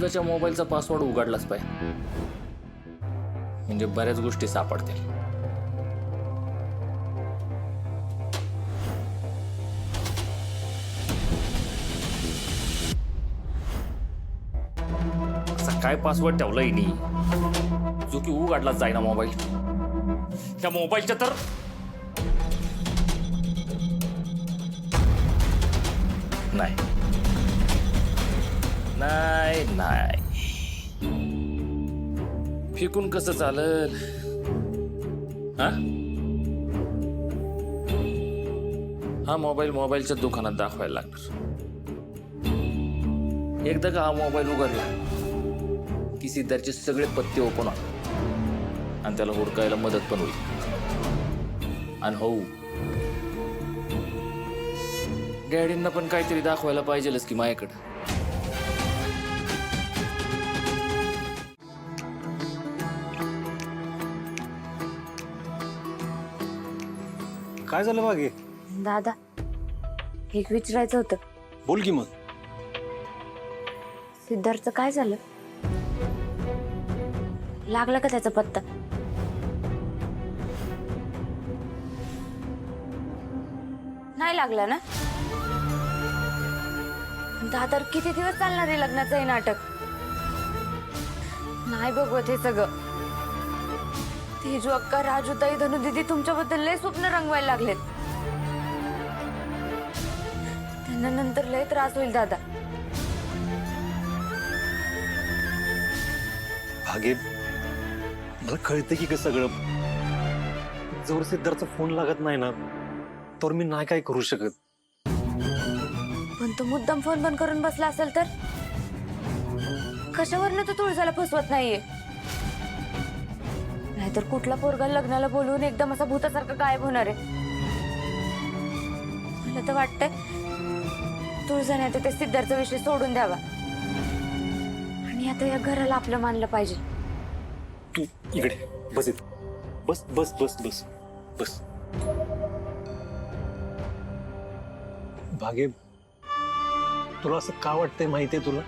स्वतःच्या मोबाईलचा पासवर्ड उघडलाच पाहिजे, म्हणजे बऱ्याच गोष्टी सापडतील. असा काय पासवर्ड ठेवलाय नी जो की उघडलाच जाईना मोबाईल. त्या मोबाईलच्या तर नाही नाही नाही, फेकून कसं चालल? हा मोबाईल मोबाईलच्या दुकानात दाखवायला लागणार. एकदा का हा मोबाईल उघडला की सिद्धार्थचे सगळे पत्ते ओपन होणार आणि त्याला हुडकायला मदत पण होईल. आणि हो, डॅडींना पण काहीतरी दाखवायला पाहिजेलच की माझ्याकडं. काय झालं मागे? दादा, एक विचारायचं होतं. बोल की मग. सिद्धार्थचं काय झालं? लागला का त्याचा पत्ता? नाही लागला ना? दादा, किती दिवस चालणार आहे लग्नाचं हे नाटक? नाही बघवत हे सगळं. तेजू अक्का, राजू ताई, धनु दीदी तुमच्याबद्दल लय स्वप्न रंगवायला लागलेत. त्यांना नंतर लय त्रास होईल दादा. भागे, मला कळतं की सगळं. जोर सिद्धार्थचा फोन लागत नाही ना, तर मी नाही काय करू शकत. पण तो मुद्दाम फोन बंद करून बसला असेल तर? कशावरनं तो तुळजाला फसवत नाहीये? नाहीतर कुठला पोरगा लग्नाला बोलवून एकदम असा भूतासारखा गायब होणार आहे. मला तर वाटतंय तुळजाने आता ते सिद्धार्थचा विषय सोडून द्यावा आणि आता या घराला आपलं मानलं पाहिजे. तू इकडे बस. बस बस बस बस बस. भागे, तुला असं का वाटतंय माहितीये तुला?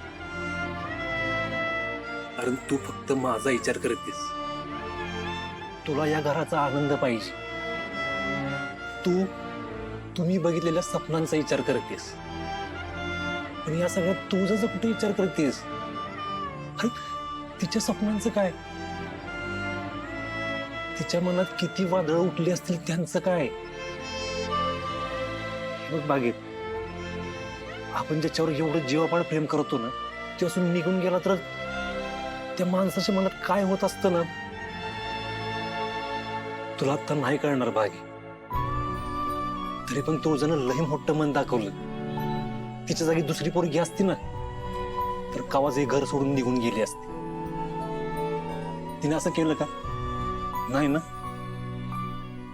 कारण तू फक्त माझा विचार करतेस. तुला या घराचा आनंद पाहिजे. तुम्ही बघितलेल्या स्वप्नांचा विचार करतेस. पण या सगळ्यात तुझा कुठे विचार करतेस? अरे तिच्या स्वप्नांचं काय? तिच्या मनात किती वादळ उठली असतील त्यांचं काय? बघ बागे, आपण ज्याच्यावर एवढं जीवापाड प्रेम करतो ना, ते असून निघून गेला तर त्या माणसाच्या मनात काय होत असतं ना, तुला आता नाही कळणार भागी. तरी पण तो जण लई मोठं मन दाखवलं. तिच्या जागी दुसरी पोरगी असती ना, तर कवाच हे घर सोडून निघून गेली असती. तिने असं केलं का? नाही ना.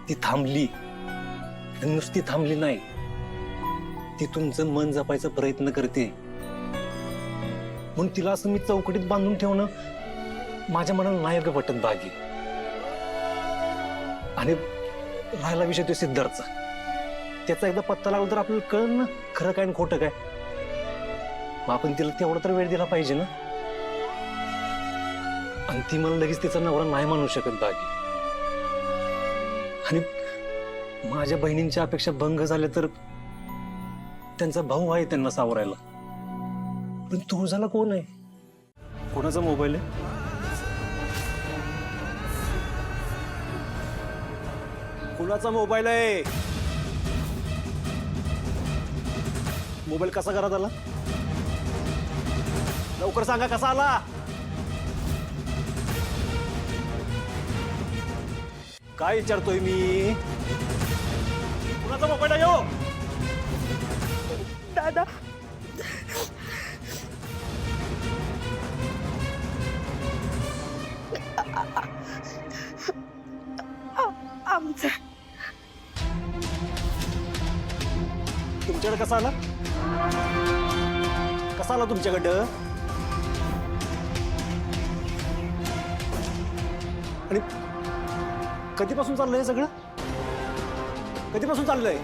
ती थांबली. नुसती थांबली नाही, ती तुमचं मन जपायचा प्रयत्न करते. म्हणून तिला असं मी चौकटीत बांधून ठेवणं माझ्या मनाला नाही ग पटत भागी. आणि राहिला विषय तो सिद्धार्थचा, त्याचा एकदा पत्ता लागला तर आपल्याला कळलं ना खरं काय आणि खोटं काय. मग आपण तिला तेवढा तर वेळ दिला पाहिजे ना. आणि ती मला लगेच तिचा नवरा नाही म्हणू शकत बाकी. आणि माझ्या बहिणींच्या अपेक्षा भंग झाल्या तर त्यांचा भाऊ आहे त्यांना सावरायला. पण तुळजाला कोण आहे? कोणाचा मोबाईल आहे? कोणाचा मोबाईल आहे? मोबाईल कसा घरात आला? लवकर सांगा, कसा आला? काय विचारतोय मी? कुणाचा मोबाईल आहे हो? दादा, आमचा. तुमच्याकडे कसा आला? कसा आला तुमच्याकडं? आणि कधीपासून चाललंय हे सगळं? कधीपासून चाललंय?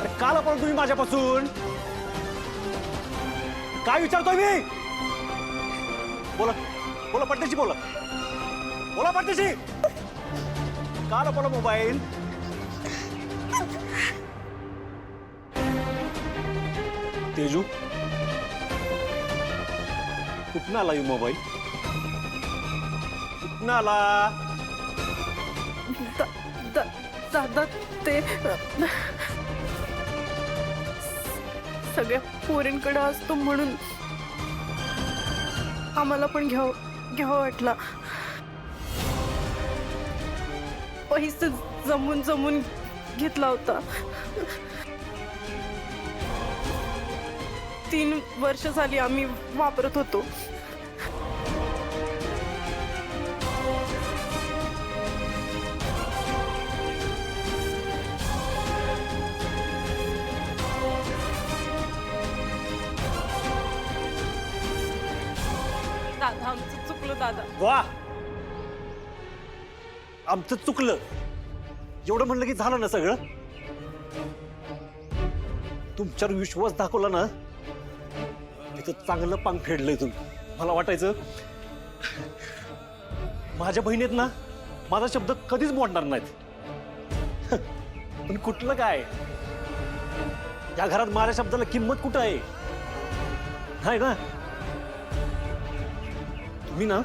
अरे का लपवलं तुम्ही माझ्यापासून? काय विचारतोय मी? बोला बोला पटदेशी बोला. बोला पटदेशी. का लपवला मोबाईल? तेजू कुठं आला मोबाईल? कुठं आला? दादा ते सगळ्या पोरींकडे असतो म्हणून आम्हाला पण घ्यावं वाटला. पैसे जमून घेतला होता. 3 वर्ष झाली आम्ही वापरत होतो. दादा आमचं चुकलं दादा. वा आमचं चुकलं एवढं म्हणलं की झालं ना सगळं. तुमच्यावर विश्वास दाखवला ना तिथं चांगलं पांग फेडलंय तुम्ही. मला वाटायचं माझ्या बहिणीत ना माझा शब्द कधीच मोडणार नाहीत. पण कुठलं काय या घरात माझ्या शब्दाला किंमत कुठं आहे? नाही ना. तुम्ही ना